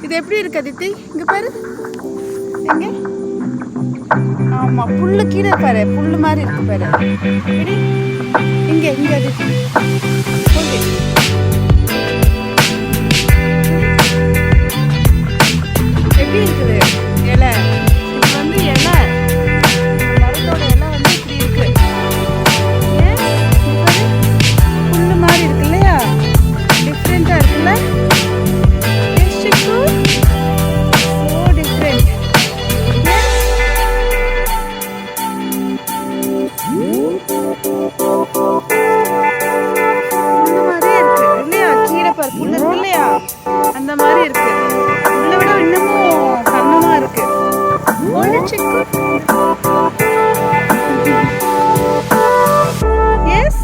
இது எப்படி இருக்கு அதித்தி? இங்கே பாரு, எங்கே? ஆமாம், புல்லு கீழே பாரு, புல்லு மாதிரி இருக்கு பாரு. எடி இங்கே இங்கே அதித்தி. ஓகே, எப்படி இருக்குது இலை? இது வந்து இலை, மரத்தோட இலை வந்து இப்படி இருக்கு. ஏன் புல்லு மாதிரி இருக்கு இல்லையா? டிஃப்ரெண்ட்டாக இருக்குல்ல? எஸ் சிக்கு, ஸோ டிஃப்ரெண்ட். புல்லு மாதிரியே இருக்கு இல்லையா? கீழே பாரு, புல்லு இருக்கு இல்லையா? அந்த மாதிரி இருக்கு. புல்லை விட இன்னமும் கண்ணமா இருக்கு. ஓடு சிக்கு. எஸ்,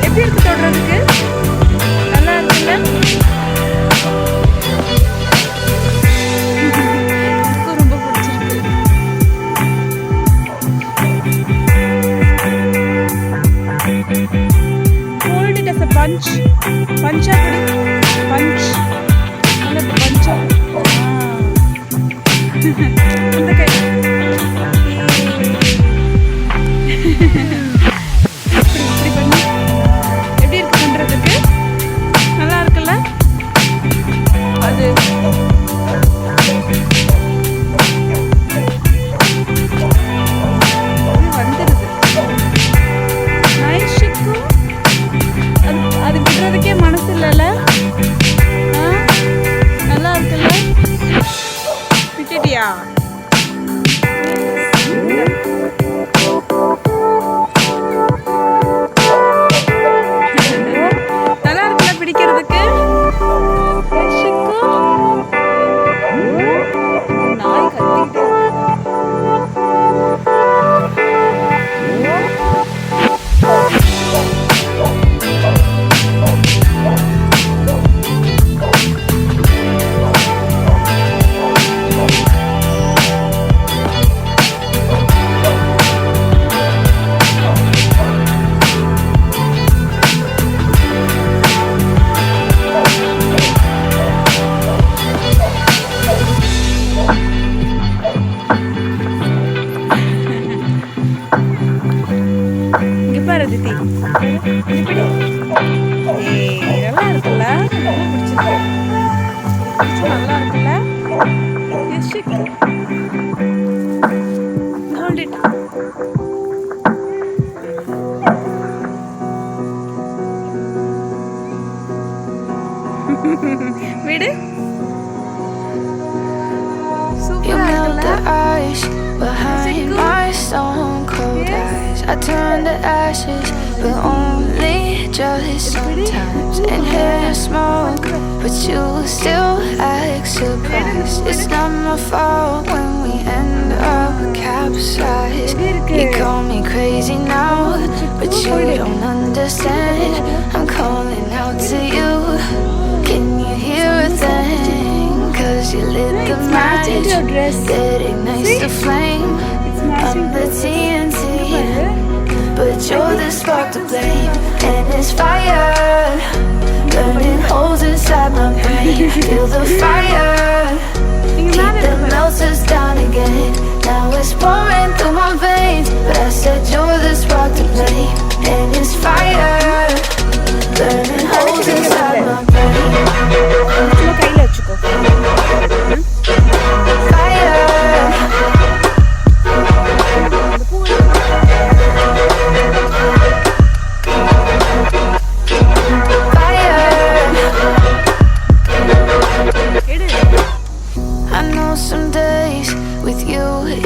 எப்படி இருக்கு தொடுறதுக்கு? நல்லா இருக்குல்ல? எனக்கும் ரொம்ப பிடிச்சிருக்கு. Hold it as a bunch. பஞ்சா பிடி, பஞ்ச். நல்ல பஞ்சா. இந்த கை. இப்படி பண்ணி எப்படி இருக்கு பண்றதுக்கு? நல்லா இருக்குல்ல? அது வந்துடுது. நைஸ் சிக்கு. அது விடுறதுக்கே மனசு இல்லைல்ல? நல்லா இருக்குல்ல? விட்டுட்டியா? நல்லா இருக்குல்ல பிடிக்கிறதுக்கு? எஸ் சிக்கு. நாய் கத்திக்கிட்டே இருக்கு. இங்க பாரு தித்தி, இது பிடி. ஏய், நல்லா இருக்குல்ல? ரொம்ப பிடிச்சிருக்கு. நல்லா இருக்குல்ல? எஸ் சிக்கு. Hold it. விடு. You சூப்பரா melt இருக்குல்ல? the ice behind my stone cold eyes. I turn to ashes, but only just sometimes. Inhale smoke, but you still act surprised. It's not my fault when we end up capsized. You call me crazy now, but you don't understand. I'm calling out to you. Can you hear a thing? 'Cause you lit the match, that ignites the flame. I'm the TNT, but you're the spark to blame. And it's fire, burning holes inside my brain. Feel the fire, keep the melters down again. Now it's pouring through my veins, but I said you're the spark to blame. And it's fire, burning holes inside my brain. சும்மா கையில வச்சுக்கோ. Fire, எடு. I know some days with you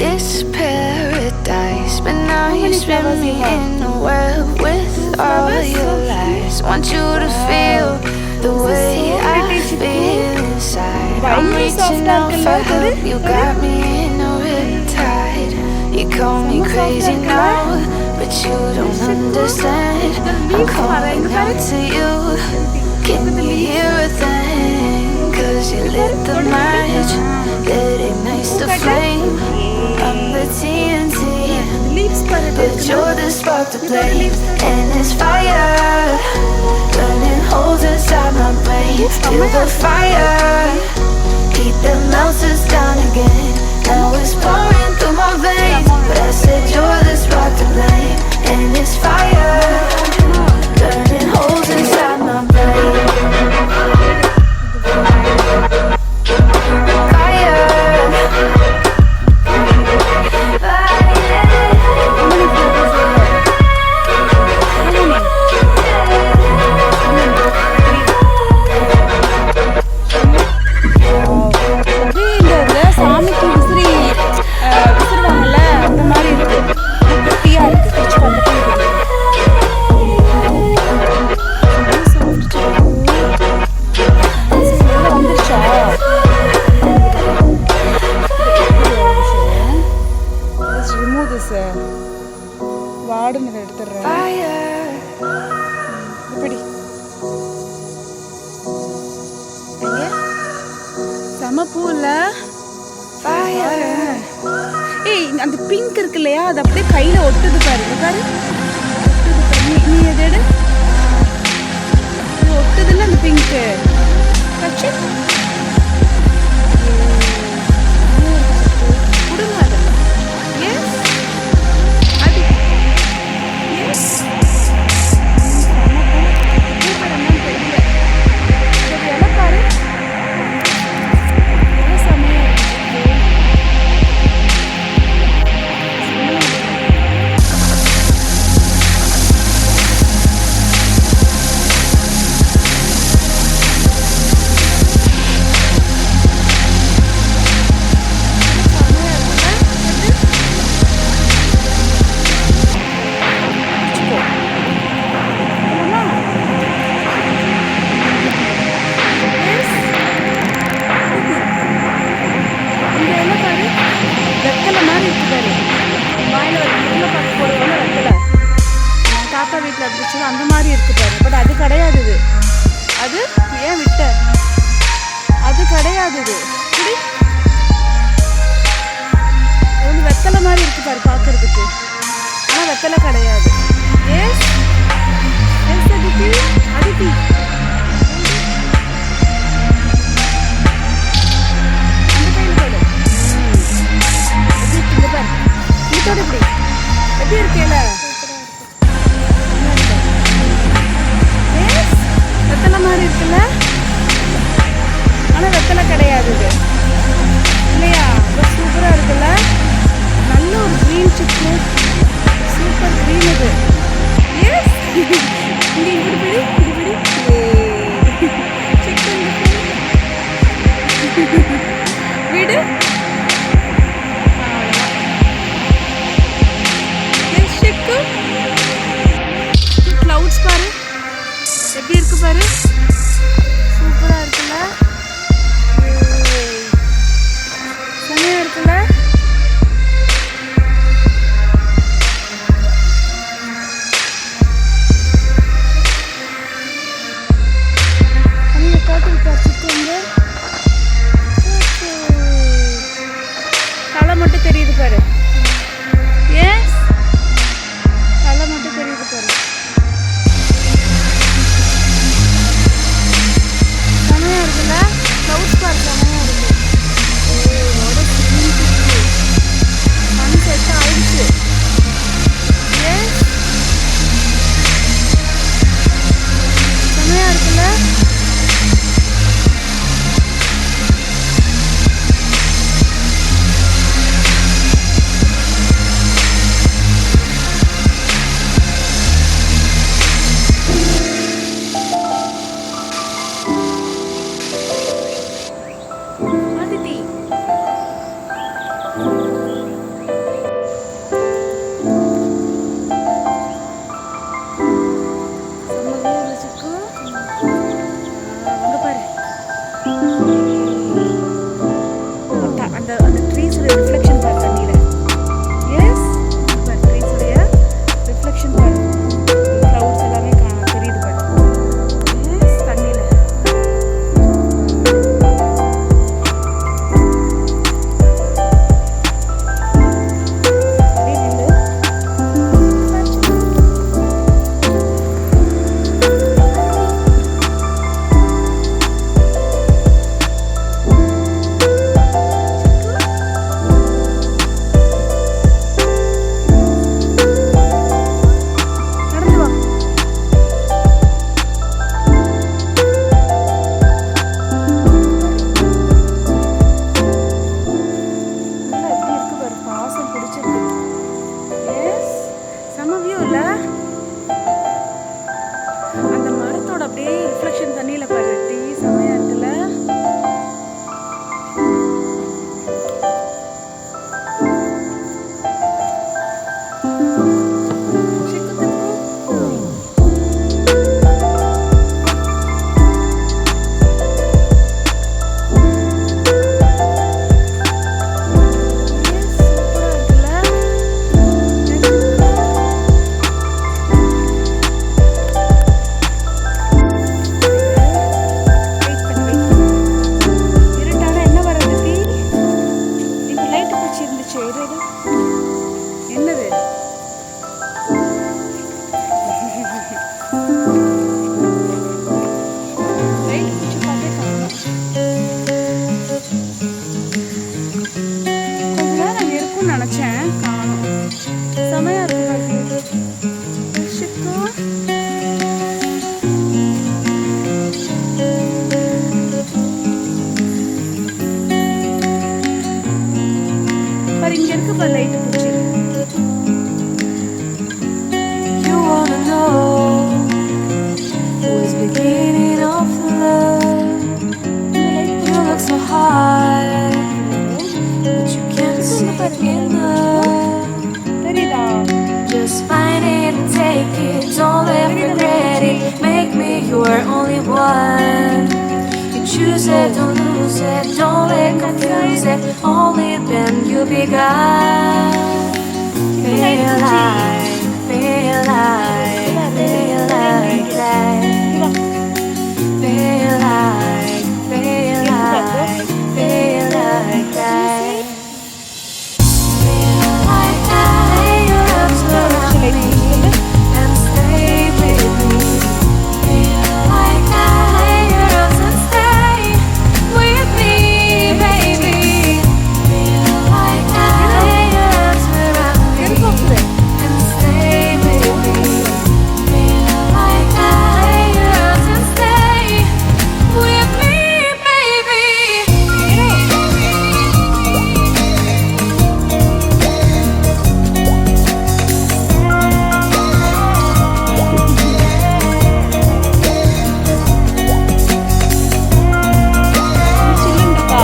it's paradise, but now you spin me in a web with all your lies. Want you to feel the way I feel inside. I'm reaching out for help, you got me in a riptide. You call me crazy now, but you don't understand. I'm calling out to you. Can you hear lit the match that ignites the flame. I'm the TNT, but you're the spark to play. And this fire burning holes inside my brain. Feel the fire, heat that melts us down again. Now it's pouring through my veins, but I said you're the spark to blame. And this fire burning holes inside my brain. வாடுனதை எடுத்துடுறேன். இப்படி செம பூ இல்ல? ஏய், அந்த pink இருக்கு இல்லையா, அது அப்படியே கையில ஒட்டுது பாரு. பாரு நீ எது எடு, ஒட்டுது இல்ல அந்த பிங்க். கட்சி கொடுங்க அதை. எஸ் அது எஸ் தெரியல. இலை பாரு, இலை செமையா இருக்கு. தாத்தா வீட்டில் இருந்துச்சு அந்த மாதிரி இருக்கு பாரு. பட் அது கிடையாது. இது அது ஏன் விட்ட, அது கிடையாது. இது வந்து வெத்தலை மாதிரி இருக்கு பாரு பார்க்கறதுக்கு, ஆனால் வெத்தலை கிடையாது. எஸ் எஸ் அதித்தி அதித்தி அந்த கையில் போடு. எப்படி இருக்கு பாரு, இதோட இப்படி எப்படி இருக்கேல. வெத்தலை மாதிரி இருக்குல்ல, ஆனால் வெத்தலை கிடையாது இது இல்லையா. ரொம்ப சூப்பராக இருக்குல்ல, நல்ல ஒரு க்ரீன் சிக்கு, சூப்பர் க்ரீன் இது. எஸ் இங்கே இப்படி பிடி இப்படி பிடி சிக்கன் வீடு. எஸ் சிக்கு க்ளவுட்ஸ் பாரு எப்படி இருக்கு பாரு, சூப்பரா இருக்குல்ல, செமையா இருக்குல்ல. அங்க காட்டு பறிச்சுக்கோங்க. தலை மட்டும் தெரியுது பாரு. எஸ் தலை மட்டும் தெரியுது பாரு. செமையா இருக்குல்ல, க்ளவுட்ஸ் பாரு செமையா இருக்கு. மணி செட் ஆயிடுச்சு. எஸ் செமையா இருக்குல்ல. only one. You choose it, don't lose it, don't let confuse it. Only then you begun. Feel like, feel like, feel like that. Feel like, feel like, feel like that. Feel like that. Lay your arms around me and stay with me. Feel like that. Lay your arms and stay with me, baby. Feel like that. Lay your arms around me and stay with me. Feel like that. Lay your arms and stay with me, baby. சில்லுண்டா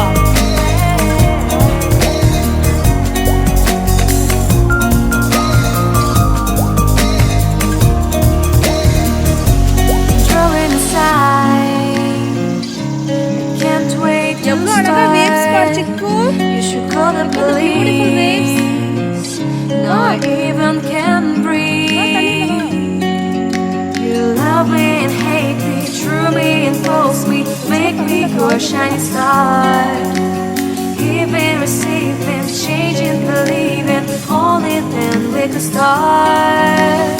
Drawing aside, can't wait to எவ்வளவு அழகா waves பாரு start. சிக்கு. You should call the police. No, I even can breathe. You love me and hate me, true me and false me, make me your shining star. Giving, receiving, changing, believing, only then we could start.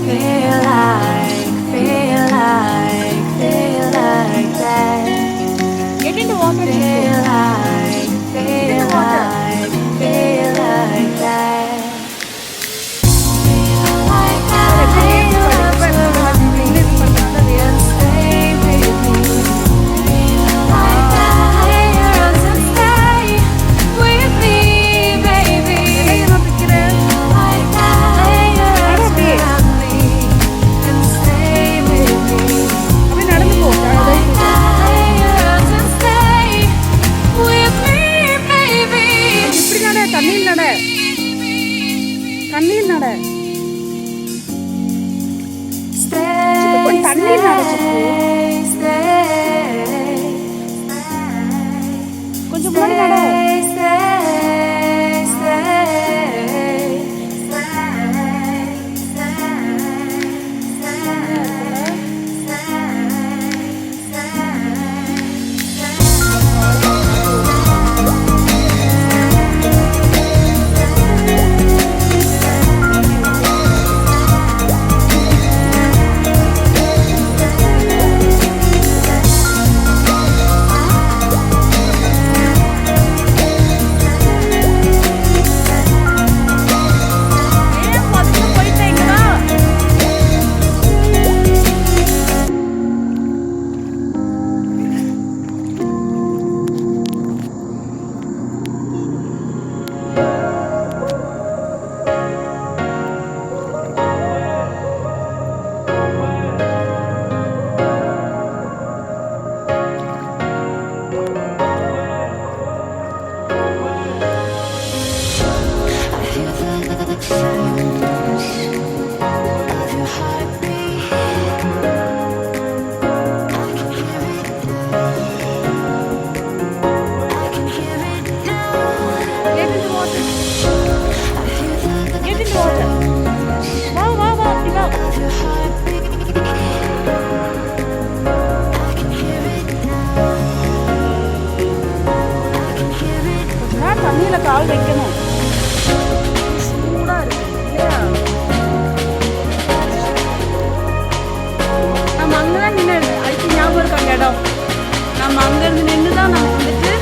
Feel like, feel like, feel like that. Get into water. Feel like, feel like, feel like that. Feel like that. Lay your arms around me and stay with me. Feel like that. Lay your arms and stay with me, baby. Feel like that. Lay your arms around me and stay with me. அப்படியே நடந்து போ. Like that. Lay your arms and stay with me, baby. இப்படி நட, தண்ணியில் நட. தண்ணியில் நட. கொஞ்சம் தண்ணியில் நட சிக்கு. கொஞ்சம் முன்னாடி நட. ஏன் பதுங்க போயிட்டீங்களா? Get into water. Get into water. வா வா வா அப்படி வா. கொஞ்ச நேரம் தண்ணியில கால் வைக்கணும். சூடா இருக்கு இல்லையா? நம்ம அங்கதான் நின்று அதுக்கு ஞாபகம் இருக்கு அந்த இடம். நம்ம அங்கிருந்து நின்று தான் நம்ம வந்துட்டு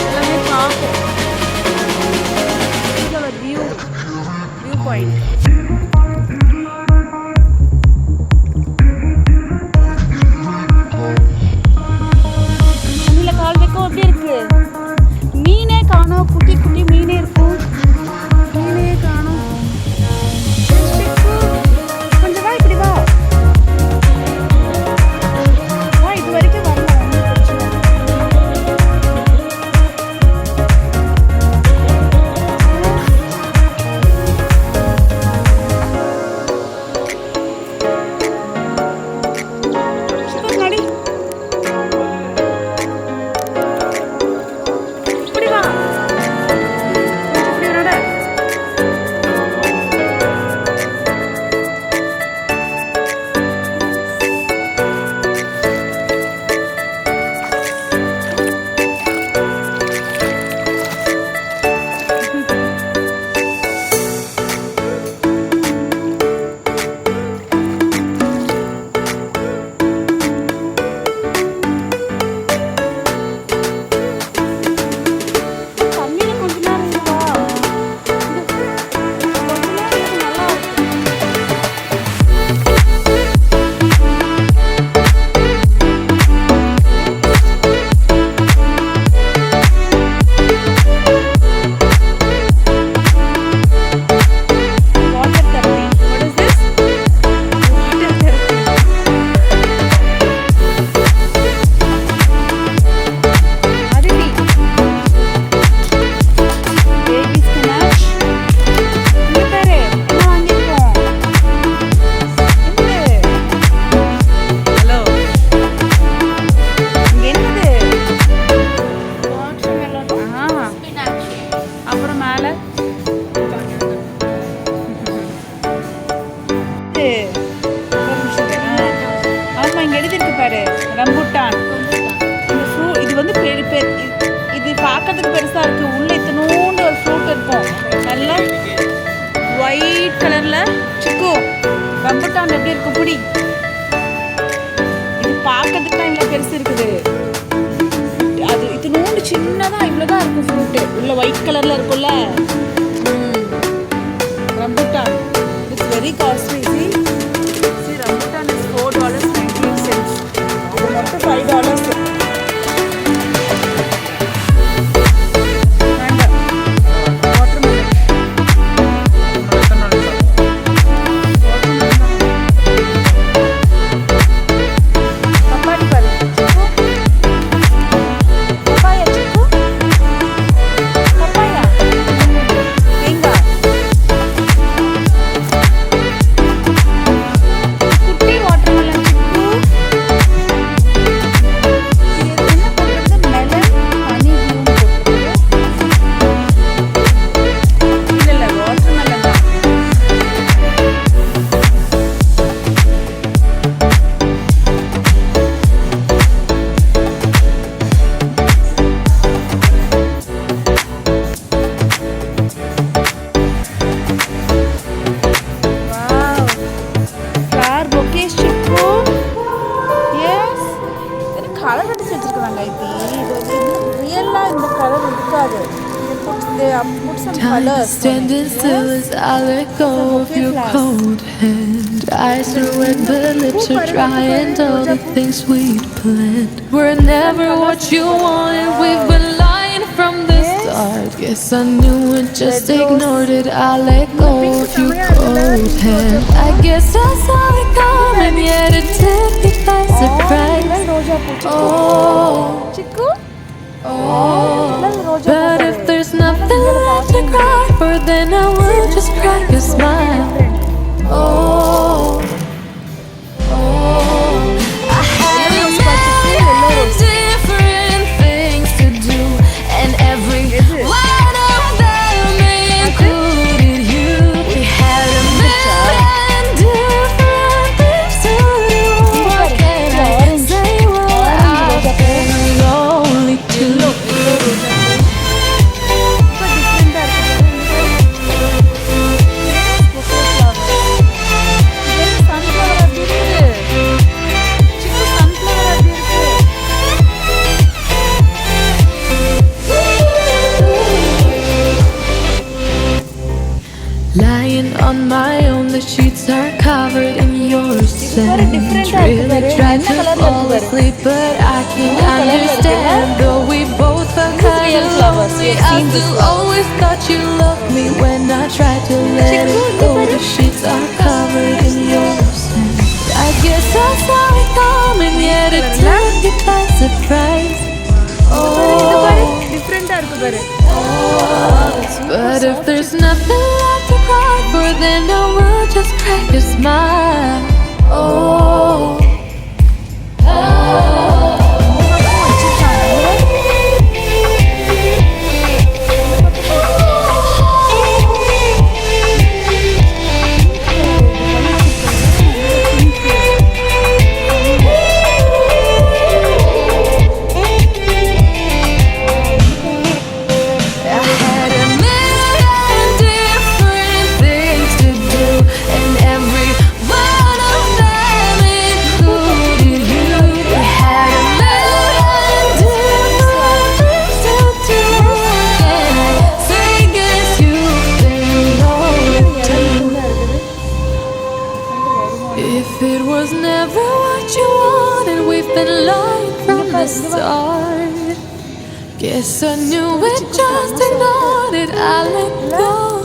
எல்லாமே பார்ப்போம். View point. தண்ணியில கால் வைக்கும் எப்படி இருக்கு? மீனே காணோம், குட்டி குட்டி மீனே இருக்கும். பார்க்கறதுக்கு பெருசா இருக்கு. உள்ள இத்தனோண்டு ஒரு ஃப்ரூட் இருக்கும். நல்ல ஒயிட் கலர்ல. சிக்கு ரம்பட்டான் எப்படி இருக்கு புடி. இது பார்க்கறதுக்கு தான் இவ்வளோ பெருசு இருக்குது. அது இத்தனோண்டு சின்னதா இவ்வளோதான் இருக்கும் ஃப்ரூட்டு. உள்ள ஒயிட் கலர்ல இருக்கும்ல. Rambutan it's very costly. See rambutan is $4.98. இது மட்டும் $5. கலர் அடிச்சு வச்சிருக்காங்க. இது ரியலா இந்த கலர் இருக்காது. They put some colors. Standing still as I let go of your cold hand. Eyes are red but lips are dry, and all the things we'd planned were never what you wanted. We've been lying from the start. Guess I knew it, just ignored it. I let go of your cold hand. I guess I saw it coming, yet it took me by surprise. Oh, Chiku. but if there's nothing left to cry for, then I will just crack a smile. Oh, I had a million different things to do, and every one of them included you. We had a million different things to do. What can I say? Well, I've been lonely too. Lying on my own, the sheets are covered in your scent. Really tried to fall asleep, but I can't understand. Though we both felt kind of lonely, I still always thought you loved me. When I tried to let it go, the sheets are covered in your scent. I guess I saw it coming, yet it took me by surprise. But if there's nothing left to cry for, then I will just crack a smile. Oh, if it was never what you wanted, we've been lying from the start. Guess I knew it, just ignored it. I let go.